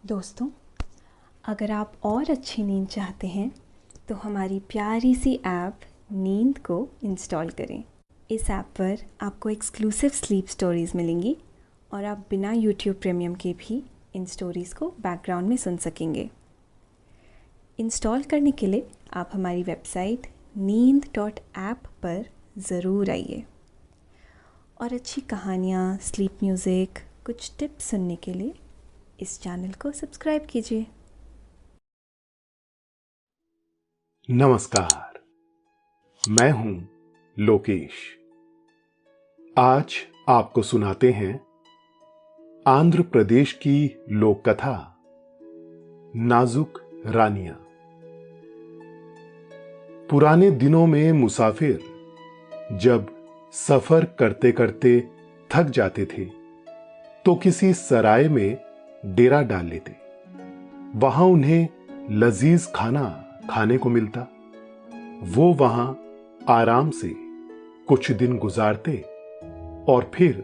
दोस्तों, अगर आप और अच्छी नींद चाहते हैं तो हमारी प्यारी सी ऐप नींद को इंस्टॉल करें। इस ऐप पर आपको एक्सक्लूसिव स्लीप स्टोरीज़ मिलेंगी और आप बिना यूट्यूब प्रीमियम के भी इन स्टोरीज़ को बैकग्राउंड में सुन सकेंगे। इंस्टॉल करने के लिए आप हमारी वेबसाइट नींद.ऐप पर ज़रूर आइए और अच्छी कहानियाँ, स्लीप म्यूज़िक, कुछ टिप्स सुनने के लिए इस चैनल को सब्सक्राइब कीजिए। नमस्कार, मैं हूं लोकेश। आज आपको सुनाते हैं आंध्र प्रदेश की लोक कथा नाजुक रानियां। पुराने दिनों में मुसाफिर जब सफर करते करते थक जाते थे तो किसी सराय में डेरा डाल लेते। वहां उन्हें लजीज खाना खाने को मिलता। वो वहां आराम से कुछ दिन गुजारते और फिर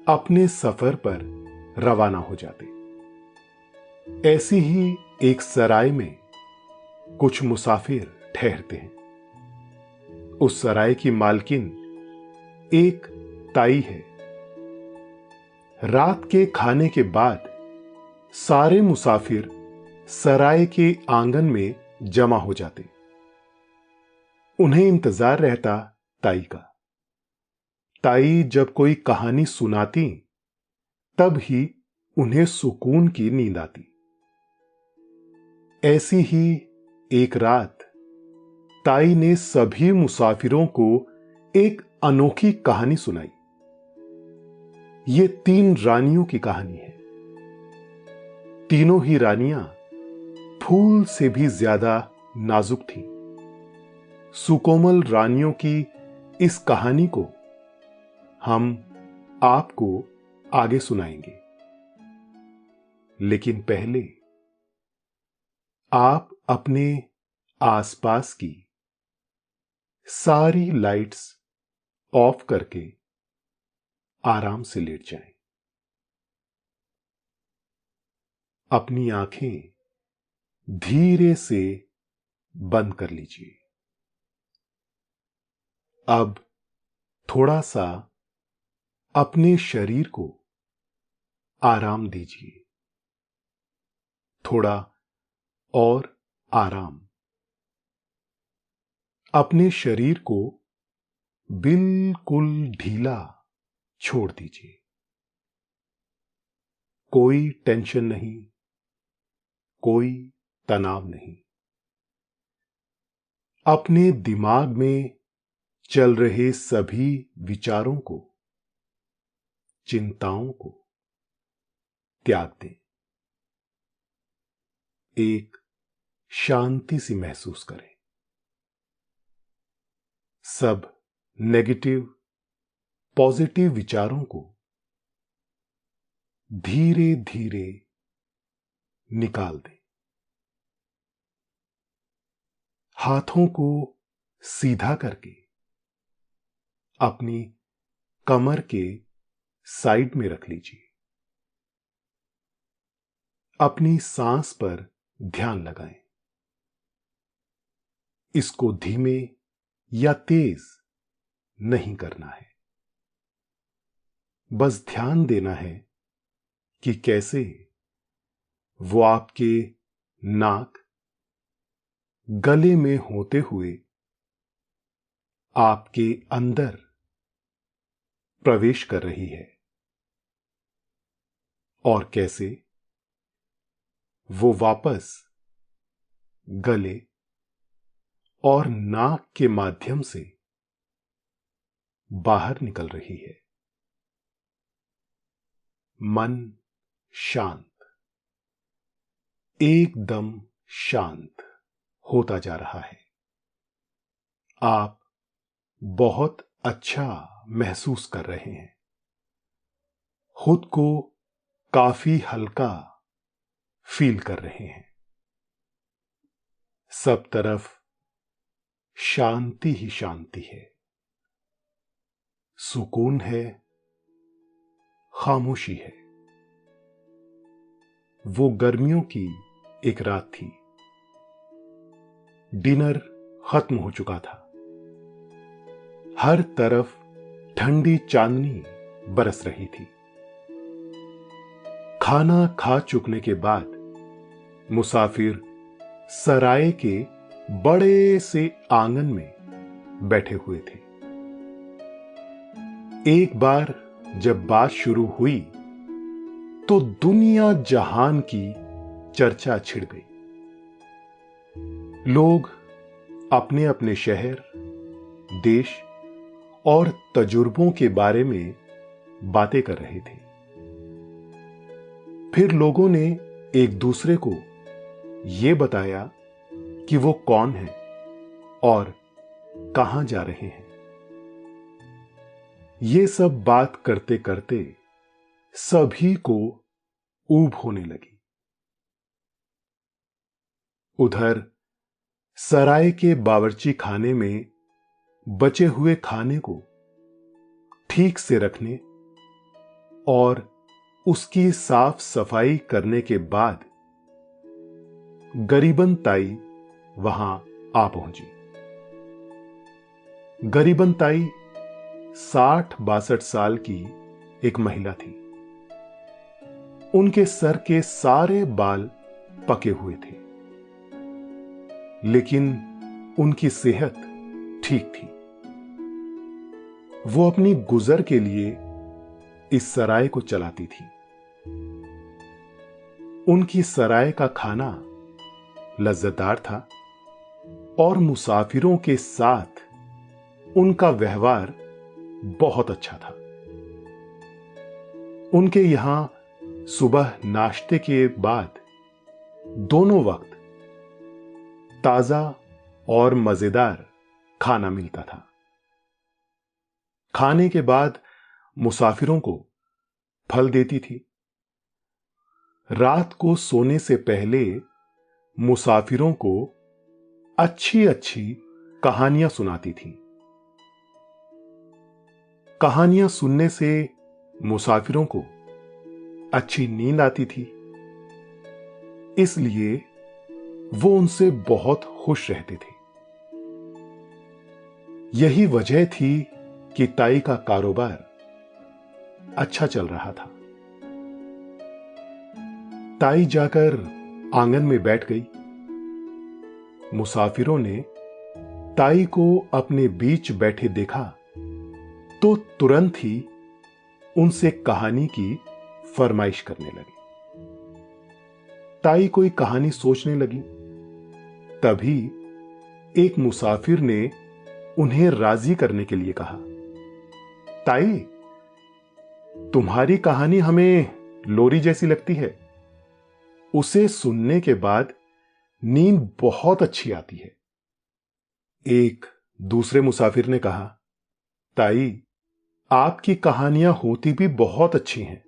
अपने सफर पर रवाना हो जाते। ऐसी ही एक सराय में कुछ मुसाफिर ठहरते हैं। उस सराय की मालकिन एक ताई है। रात के खाने के बाद सारे मुसाफिर सराय के आंगन में जमा हो जाते। उन्हें इंतजार रहता ताई का। ताई जब कोई कहानी सुनाती तब ही उन्हें सुकून की नींद आती। ऐसी ही एक रात ताई ने सभी मुसाफिरों को एक अनोखी कहानी सुनाई। ये 3 रानियों की कहानी है। तीनों ही रानियां फूल से भी ज्यादा नाजुक थीं। सुकोमल रानियों की इस कहानी को हम आपको आगे सुनाएंगे। लेकिन पहले आप अपने आसपास की सारी लाइट्स ऑफ करके आराम से लेट जाएं। अपनी आंखें धीरे से बंद कर लीजिए। अब थोड़ा सा अपने शरीर को आराम दीजिए। थोड़ा और आराम। अपने शरीर को बिल्कुल ढीला छोड़ दीजिए। कोई टेंशन नहीं, कोई तनाव नहीं। अपने दिमाग में चल रहे सभी विचारों को, चिंताओं को त्याग दें। एक शांति सी महसूस करें। सब नेगेटिव, पॉजिटिव विचारों को धीरे धीरे निकाल दें। हाथों को सीधा करके अपनी कमर के साइड में रख लीजिए। अपनी सांस पर ध्यान लगाएं। इसको धीमे या तेज नहीं करना है। बस ध्यान देना है कि कैसे वो आपके नाक, गले में होते हुए आपके अंदर प्रवेश कर रही है और कैसे वो वापस गले और नाक के माध्यम से बाहर निकल रही है। मन शांत, एकदम शांत होता जा रहा है। आप बहुत अच्छा महसूस कर रहे हैं। खुद को काफी हल्का फील कर रहे हैं। सब तरफ शांति ही शांति है। सुकून है, खामोशी है। वो गर्मियों की एक रात थी। डिनर खत्म हो चुका था। हर तरफ ठंडी चांदनी बरस रही थी। खाना खा चुकने के बाद मुसाफिर सराय के बड़े से आंगन में बैठे हुए थे। एक बार जब बात शुरू हुई तो दुनिया जहान की चर्चा छिड़ गई। लोग अपने अपने शहर, देश और तजुर्बों के बारे में बातें कर रहे थे। फिर लोगों ने एक दूसरे को यह बताया कि वो कौन है और कहां जा रहे हैं। ये सब बात करते करते सभी को ऊब होने लगी। उधर सराय के बावर्ची खाने में बचे हुए खाने को ठीक से रखने और उसकी साफ सफाई करने के बाद गरीबन ताई वहां आ पहुंची। गरीबन ताई 60-62 साल की एक महिला थी। उनके सर के सारे बाल पके हुए थे, लेकिन उनकी सेहत ठीक थी। वो अपनी गुजर के लिए इस सराय को चलाती थी। उनकी सराय का खाना लज्जतदार था और मुसाफिरों के साथ उनका व्यवहार बहुत अच्छा था। उनके यहां सुबह नाश्ते के बाद दोनों वक्त ताजा और मजेदार खाना मिलता था। खाने के बाद मुसाफिरों को फल देती थी। रात को सोने से पहले मुसाफिरों को अच्छी अच्छी कहानियां सुनाती थी। कहानियां सुनने से मुसाफिरों को अच्छी नींद आती थी, इसलिए वो उनसे बहुत खुश रहते थे। यही वजह थी कि ताई का कारोबार अच्छा चल रहा था। ताई जाकर आंगन में बैठ गई। मुसाफिरों ने ताई को अपने बीच बैठे देखा तो तुरंत ही उनसे कहानी की फरमाइश करने लगे। ताई कोई कहानी सोचने लगी। तभी एक मुसाफिर ने उन्हें राजी करने के लिए कहा, ताई, तुम्हारी कहानी हमें लोरी जैसी लगती है। उसे सुनने के बाद नींद बहुत अच्छी आती है। एक दूसरे मुसाफिर ने कहा, ताई, आपकी कहानियां होती भी बहुत अच्छी हैं।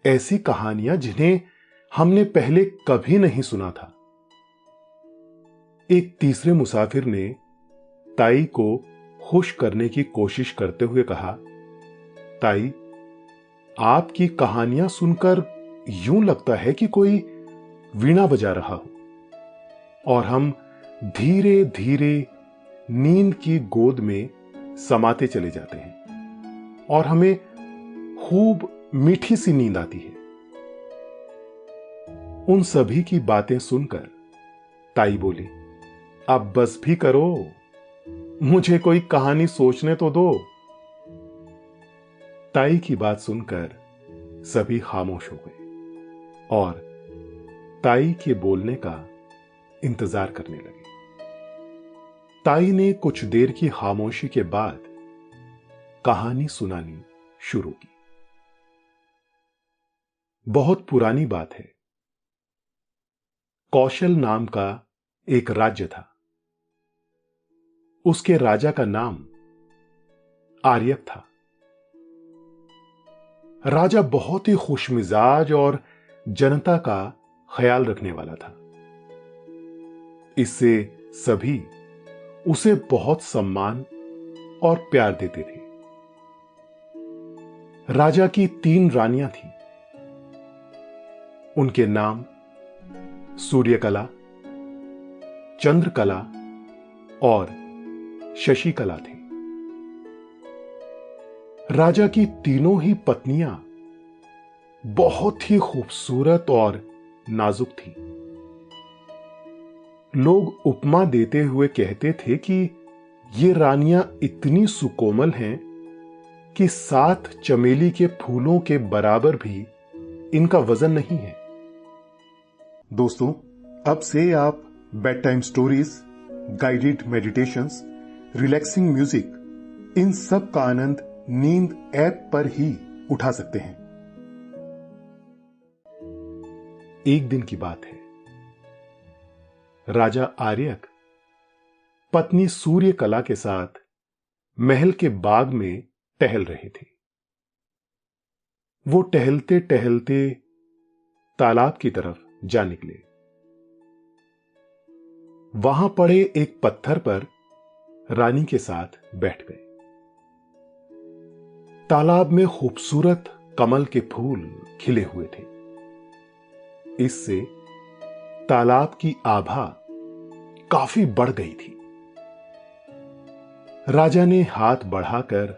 ऐसी कहानियां जिन्हें हमने पहले कभी नहीं सुना था। एक तीसरे मुसाफिर ने ताई को खुश करने की कोशिश करते हुए कहा, ताई, आपकी कहानियां सुनकर यूं लगता है कि कोई वीणा बजा रहा हो और हम धीरे धीरे नींद की गोद में समाते चले जाते हैं और हमें खूब मीठी सी नींद आती है। उन सभी की बातें सुनकर ताई बोली, अब बस भी करो, मुझे कोई कहानी सोचने तो दो। ताई की बात सुनकर सभी खामोश हो गए और ताई के बोलने का इंतजार करने लगे। ताई ने कुछ देर की खामोशी के बाद कहानी सुनानी शुरू की। बहुत पुरानी बात है। कौशल नाम का एक राज्य था। उसके राजा का नाम आर्यक था। राजा बहुत ही खुशमिजाज और जनता का ख्याल रखने वाला था। इससे सभी उसे बहुत सम्मान और प्यार देते थे। राजा की 3 रानियां थीं। उनके नाम सूर्यकला, चंद्रकला और शशिकला थे। राजा की तीनों ही पत्नियां बहुत ही खूबसूरत और नाजुक थी। लोग उपमा देते हुए कहते थे कि ये रानियां इतनी सुकोमल हैं कि 7 चमेली के फूलों के बराबर भी इनका वजन नहीं है। दोस्तों, अब से आप bed time stories, guided meditations, relaxing music, इन सब का आनंद नींद ऐप पर ही उठा सकते हैं। एक दिन की बात है। राजा आर्यक पत्नी सूर्यकला के साथ महल के बाग में टहल रहे थे। वो टहलते टहलते तालाब की तरफ जा निकले। वहां पड़े एक पत्थर पर रानी के साथ बैठ गए। तालाब में खूबसूरत कमल के फूल खिले हुए थे। इससे तालाब की आभा काफी बढ़ गई थी। राजा ने हाथ बढ़ाकर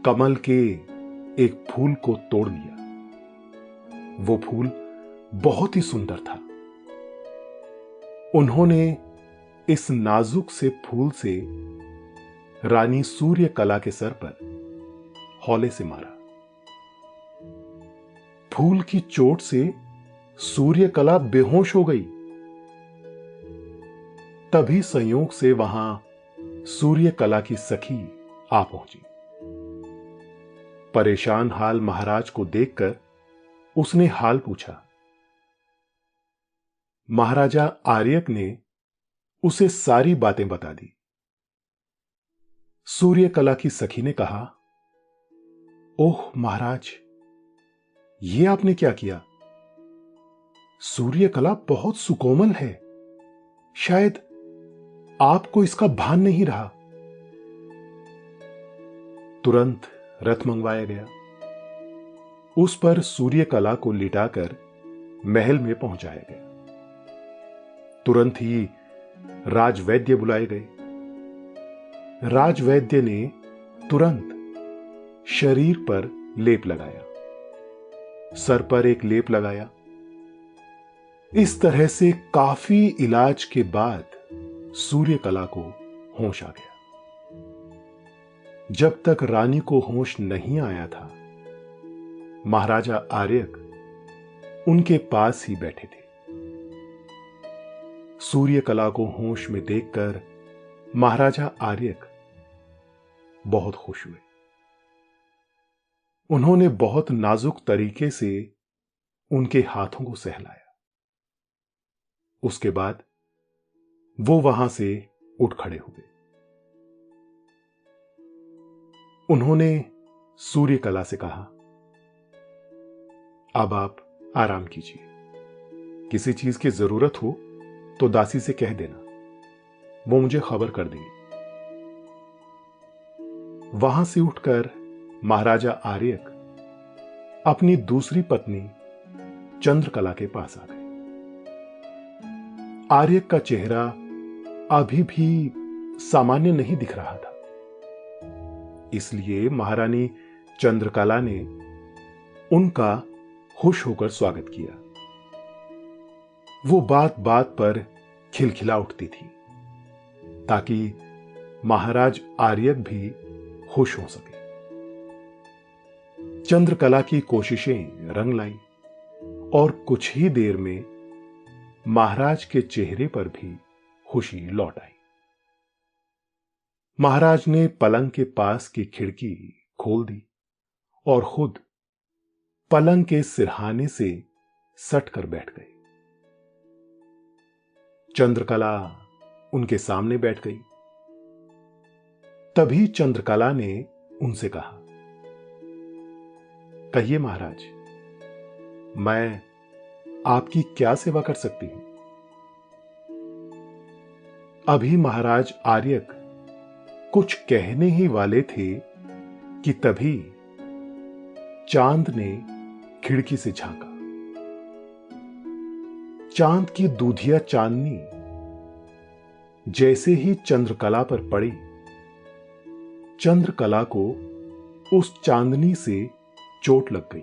कमल के एक फूल को तोड़ लिया। वो फूल बहुत ही सुंदर था। उन्होंने इस नाजुक से फूल से रानी सूर्यकला के सर पर हौले से मारा। फूल की चोट से सूर्यकला बेहोश हो गई। तभी संयोग से वहां सूर्यकला की सखी आ पहुंची। परेशान हाल महाराज को देखकर उसने हाल पूछा। महाराजा आर्यक ने उसे सारी बातें बता दी। सूर्यकला की सखी ने कहा, ओह महाराज, ये आपने क्या किया? सूर्यकला बहुत सुकोमल है, शायद आपको इसका भान नहीं रहा। तुरंत रथ मंगवाया गया। उस पर सूर्यकला को लिटाकर महल में पहुंचाया गया। तुरंत ही राजवैद्य बुलाए गए। राजवैद्य ने तुरंत शरीर पर लेप लगाया, सर पर एक लेप लगाया। इस तरह से काफी इलाज के बाद सूर्यकला को होश आ गया। जब तक रानी को होश नहीं आया था, महाराजा आर्यक उनके पास ही बैठे थे। सूर्यकला को होश में देखकर महाराजा आर्यक बहुत खुश हुए। उन्होंने बहुत नाजुक तरीके से उनके हाथों को सहलाया। उसके बाद वो वहां से उठ खड़े हुए। उन्होंने सूर्यकला से कहा, अब आप आराम कीजिए। किसी चीज की जरूरत हो तो दासी से कह देना, वो मुझे खबर कर देगी। वहां से उठकर महाराजा आर्यक अपनी दूसरी पत्नी चंद्रकला के पास आ गए। आर्यक का चेहरा अभी भी सामान्य नहीं दिख रहा था। इसलिए महारानी चंद्रकला ने उनका खुश होकर स्वागत किया। वो बात बात पर खिलखिला उठती थी ताकि महाराज आर्यक भी खुश हो सके। चंद्रकला की कोशिशें रंग लाई और कुछ ही देर में महाराज के चेहरे पर भी खुशी लौट आई। महाराज ने पलंग के पास की खिड़की खोल दी और खुद पलंग के सिरहाने से सटकर बैठ गए। चंद्रकला उनके सामने बैठ गई। तभी चंद्रकला ने उनसे कहा, कहिए महाराज, मैं आपकी क्या सेवा कर सकती हूं? अभी महाराज आर्यक कुछ कहने ही वाले थे कि तभी चांद ने खिड़की से झांका। चांद की दूधिया चांदनी जैसे ही चंद्रकला पर पड़ी, चंद्रकला को उस चांदनी से चोट लग गई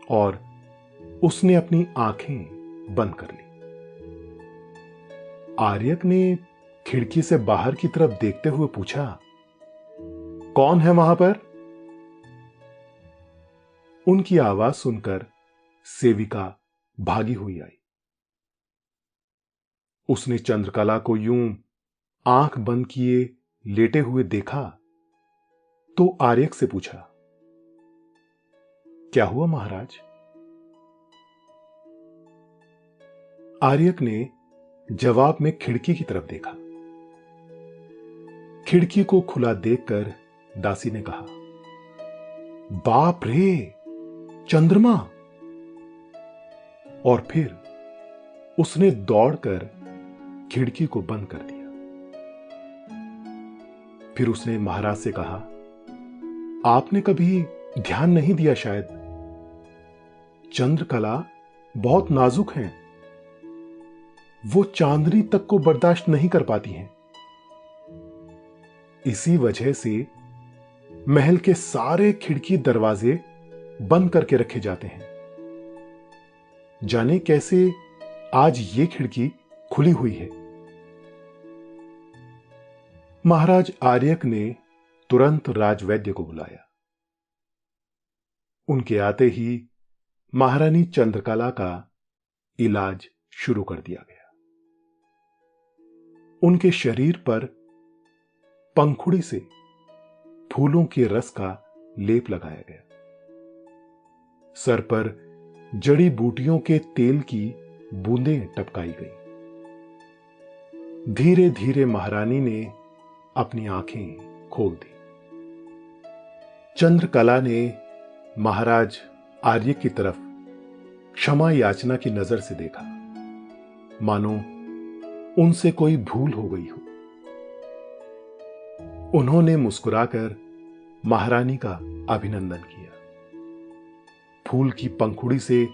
और उसने अपनी आंखें बंद कर ली। आर्यक ने खिड़की से बाहर की तरफ देखते हुए पूछा, कौन है वहां पर? उनकी आवाज सुनकर सेविका भागी हुई आई। उसने चंद्रकला को यूं आंख बंद किए लेटे हुए देखा तो आर्यक से पूछा, क्या हुआ महाराज? आर्यक ने जवाब में खिड़की की तरफ देखा। खिड़की को खुला देखकर दासी ने कहा, बाप रे, चंद्रमा! और फिर उसने दौड़कर खिड़की को बंद कर दिया। फिर उसने महाराज से कहा, आपने कभी ध्यान नहीं दिया शायद, चंद्रकला बहुत नाजुक हैं, वो चांदनी तक को बर्दाश्त नहीं कर पाती हैं। इसी वजह से महल के सारे खिड़की दरवाजे बंद करके रखे जाते हैं। जाने कैसे आज ये खिड़की खुली हुई है। महाराज आर्यक ने तुरंत राजवैद्य को बुलाया। उनके आते ही महारानी चंद्रकला का इलाज शुरू कर दिया गया। उनके शरीर पर पंखुड़ी से फूलों के रस का लेप लगाया गया। सर पर जड़ी बूटियों के तेल की बूंदें टपकाई गई। धीरे धीरे महारानी ने अपनी आंखें खोल दी। चंद्रकला ने महाराज आर्य की तरफ क्षमा याचना की नजर से देखा, मानो उनसे कोई भूल हो गई हो। उन्होंने मुस्कुराकर महारानी का अभिनंदन किया, फूल की पंखुड़ी से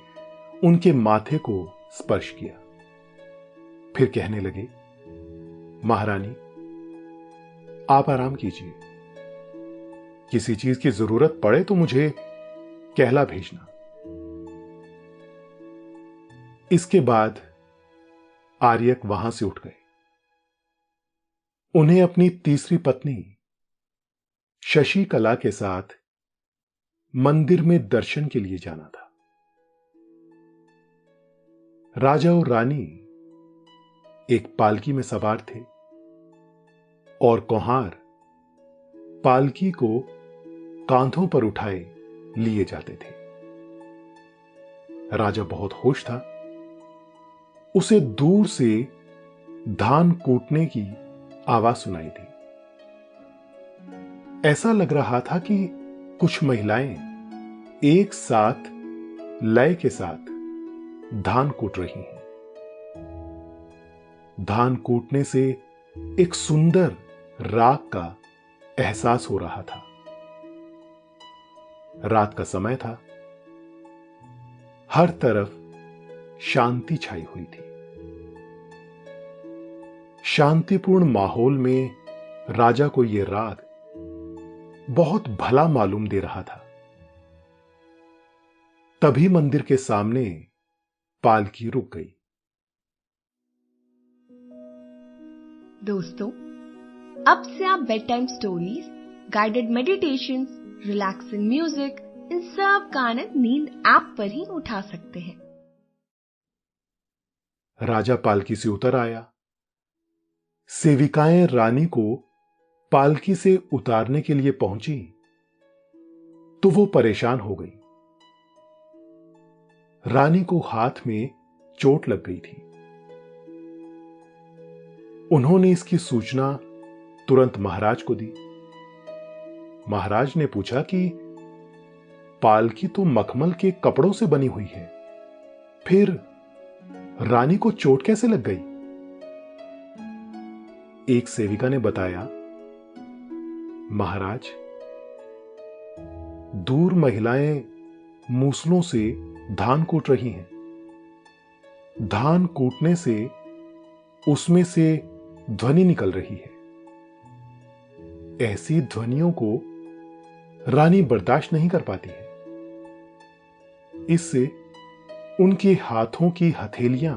उनके माथे को स्पर्श किया, फिर कहने लगे, महारानी आप आराम कीजिए, किसी चीज की जरूरत पड़े तो मुझे कहला भेजना। इसके बाद आर्यक वहां से उठ गए। उन्हें अपनी तीसरी पत्नी शशिकला के साथ मंदिर में दर्शन के लिए जाना था। राजा और रानी एक पालकी में सवार थे और कुम्हार पालकी को कांधों पर उठाए लिए जाते थे। राजा बहुत खुश था। उसे दूर से धान कूटने की आवाज सुनाई दी। ऐसा लग रहा था कि कुछ महिलाएं एक साथ लय के साथ धान कूट रही हैं। धान कूटने से एक सुंदर राग का एहसास हो रहा था। रात का समय था। हर तरफ शांति छाई हुई थी। शांतिपूर्ण माहौल में राजा को यह राग बहुत भला मालूम दे रहा था। तभी मंदिर के सामने पालकी रुक गई। दोस्तों, अब से आप bed time stories, guided meditations, relaxing music, इन सब का आनंद नींद ऐप पर ही उठा सकते हैं। राजा पालकी से उतर आया। सेविकाएं रानी को पालकी से उतारने के लिए पहुंची तो वो परेशान हो गई। रानी को हाथ में चोट लग गई थी। उन्होंने इसकी सूचना तुरंत महाराज को दी। महाराज ने पूछा कि पालकी तो मखमल के कपड़ों से बनी हुई है, फिर रानी को चोट कैसे लग गई? एक सेविका ने बताया, महाराज, दूर महिलाएं मूसलों से धान कूट रही हैं। धान कूटने से उसमें से ध्वनि निकल रही है। ऐसी ध्वनियों को रानी बर्दाश्त नहीं कर पाती है। इससे उनके हाथों की हथेलियां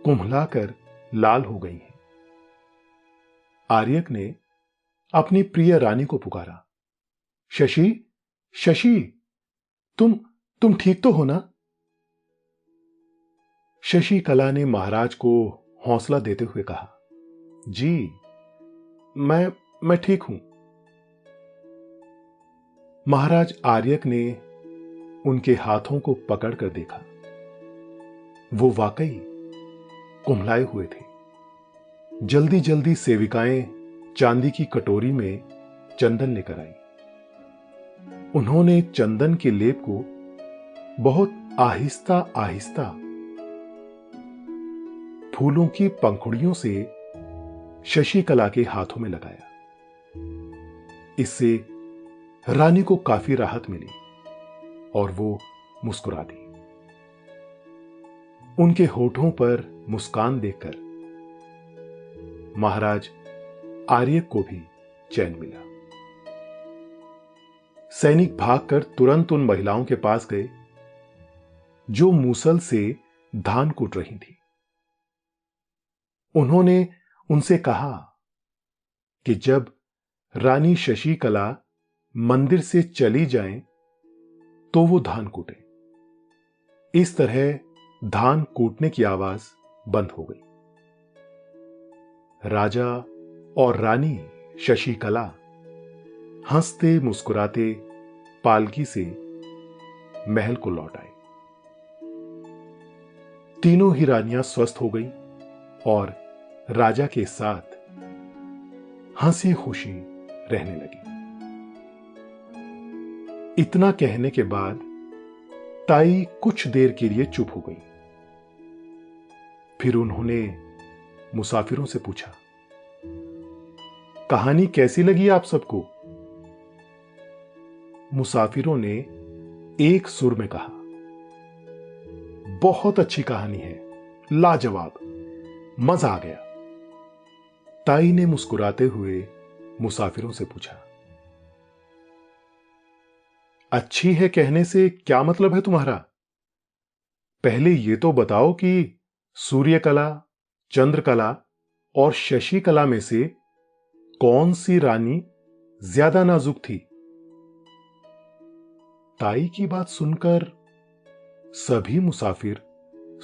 कुम्हलाकर लाल हो गई हैं। आर्यक ने अपनी प्रिय रानी को पुकारा, शशि, शशि, तुम ठीक तो हो ना? शशिकला ने महाराज को हौसला देते हुए कहा, जी, मैं ठीक हूं। महाराज आर्यक ने उनके हाथों को पकड़कर देखा। वो वाकई कुम्हलाए हुए थे। जल्दी जल्दी सेविकाएं चांदी की कटोरी में चंदन लेकर आई। उन्होंने चंदन के लेप को बहुत आहिस्ता आहिस्ता फूलों की पंखुड़ियों से शशिकला के हाथों में लगाया। इससे रानी को काफी राहत मिली और वो मुस्कुरा दी। उनके होठों पर मुस्कान देखकर महाराज आर्यक को भी चैन मिला। सैनिक भागकर तुरंत उन महिलाओं के पास गए जो मूसल से धान कूट रही थी। उन्होंने उनसे कहा कि जब रानी शशिकला मंदिर से चली जाएं तो वो धान कूटे। इस तरह धान कूटने की आवाज बंद हो गई। राजा और रानी शशिकला हंसते मुस्कुराते पालकी से महल को लौट आए। तीनों ही रानियां स्वस्थ हो गई और राजा के साथ हंसी खुशी रहने लगी। इतना कहने के बाद ताई कुछ देर के लिए चुप हो गई। फिर उन्होंने मुसाफिरों से पूछा, कहानी कैसी लगी आप सबको? मुसाफिरों ने एक सुर में कहा, बहुत अच्छी कहानी है, लाजवाब, मजा आ गया। ताई ने मुस्कुराते हुए मुसाफिरों से पूछा, अच्छी है कहने से क्या मतलब है तुम्हारा? पहले यह तो बताओ कि सूर्यकला, चंद्रकला और शशिकला में से कौन सी रानी ज्यादा नाजुक थी? ताई की बात सुनकर सभी मुसाफिर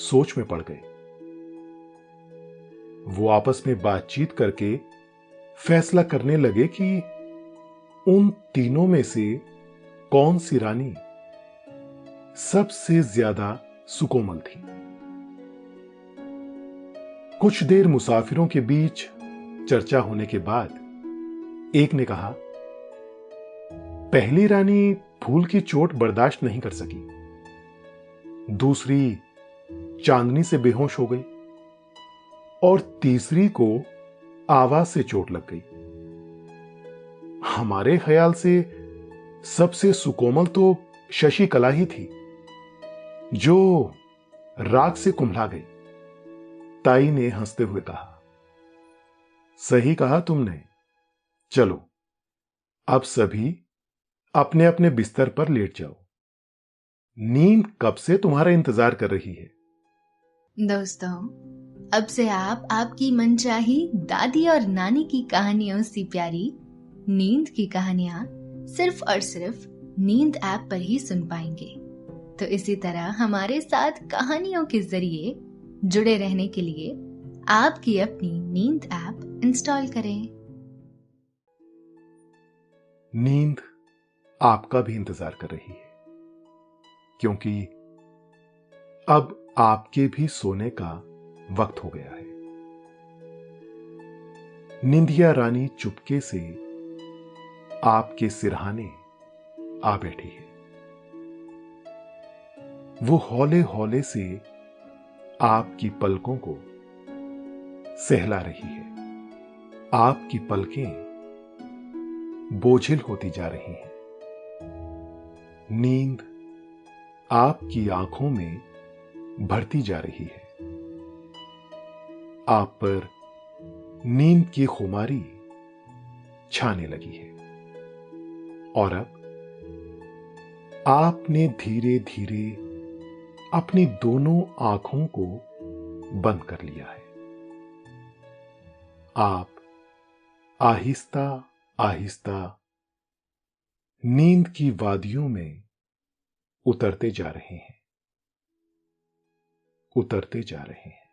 सोच में पड़ गए। वो आपस में बातचीत करके फैसला करने लगे कि उन तीनों में से कौन सी रानी सबसे ज्यादा सुकोमल थी। कुछ देर मुसाफिरों के बीच चर्चा होने के बाद एक ने कहा, पहली रानी फूल की चोट बर्दाश्त नहीं कर सकी, दूसरी चांदनी से बेहोश हो गई और तीसरी को आवाज से चोट लग गई। हमारे ख्याल से सबसे सुकोमल तो शशिकला ही थी, जो राग से कुम्हला गई। ताई ने हंसते हुए कहा, सही कहा तुमने। चलो अब सभी अपने अपने बिस्तर पर लेट जाओ। नींद कब से तुम्हारा इंतजार कर रही है। दोस्तों, अब से आप आपकी मनचाही दादी और नानी की कहानियों से प्यारी नींद की कहानियां सिर्फ और सिर्फ नींद ऐप पर ही सुन पाएंगे। तो इसी तरह हमारे साथ कहानियों के जरिए जुड़े रहने के लिए आपकी अपनी नींद ऐप इंस्टॉल करें। नींद आपका भी इंतजार कर रही है, क्योंकि अब आपके भी सोने का वक्त हो गया है। निंदिया रानी चुपके से आपके सिरहाने आ बैठी है। वो हौले हौले से आपकी पलकों को सहला रही है। आपकी पलकें बोझिल होती जा रही हैं। नींद आपकी आंखों में बढ़ती जा रही है। आप पर नींद की खुमारी छाने लगी है और अब आपने धीरे धीरे अपनी दोनों आंखों को बंद कर लिया है। आप आहिस्ता आहिस्ता नींद की वादियों में उतरते जा रहे हैं, उतरते जा रहे हैं।